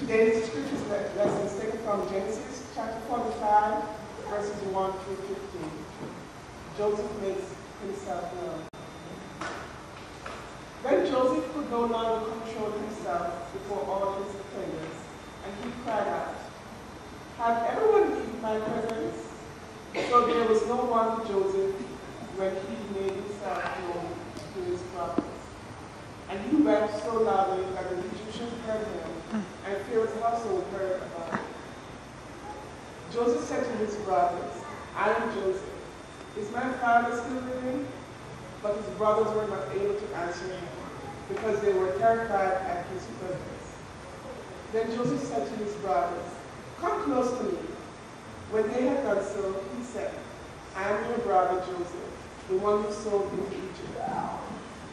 Today's scripture lesson is taken from Genesis chapter 45, verses 1 through 15. Joseph makes himself known. Then Joseph could no longer control himself before all his attendants, and he cried out, "Have everyone leave my presence?" So there was no one with Joseph when he made himself known to his brothers. And he wept so loudly that the Egyptians heard him, and Pharaoh's household heard about it. Joseph said to his brothers, "I am Joseph. Is my father still living?" But his brothers were not able to answer him, because they were terrified at his presence. Then Joseph said to his brothers, "Come close to me." When they had done so, he said, "I am your brother Joseph, the one you sold into Egypt.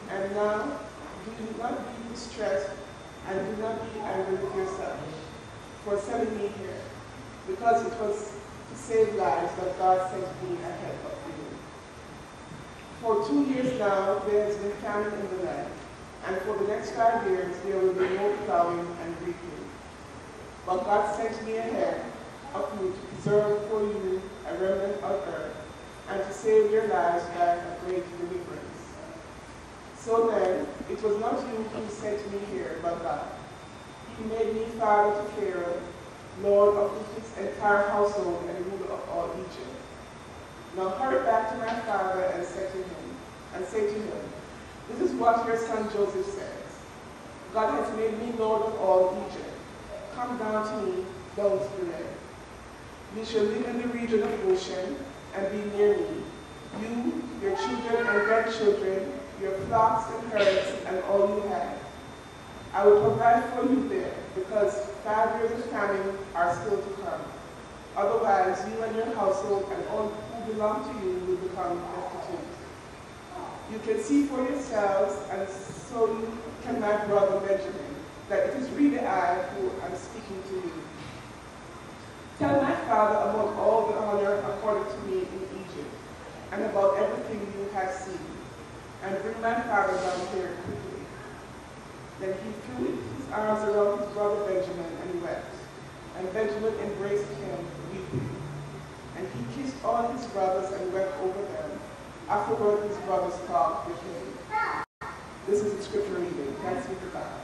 And now, do not be distressed, and do not be angry with yourself for sending me here, because it was to save lives that God sent me ahead of you. For 2 years now, there has been famine in the land, and for the next 5 years, there will be no plowing and reaping. But God sent me ahead of you to preserve for you a remnant of earth, and to save your lives by a great deliverance. So then, it was not you who sent me here, but God. He made me father to Pharaoh, lord of his entire household and ruler of all Egypt. Now hurry back to my father and say to him, this is what your son Joseph says. God has made me lord of all Egypt. Come down to me, don't delay. You shall live in the region of Ocean and be near me, you, your children and grandchildren, your flocks and herds, and all you have. I will provide for you there, because 5 years of famine are still to come. Otherwise, you and your household and all who belong to you will become destitute. You can see for yourselves, and so can my brother Benjamin, that it is really I who am speaking to you. Tell my father about all the honor accorded to me in Egypt, and about everything you have seen, and bring my father down here quickly." Then he threw his arms around his brother Benjamin and wept, and Benjamin embraced him, weeping. And he kissed all his brothers and wept over them. Afterward, his brothers talked with him. This is the scripture reading. Thanks be to God.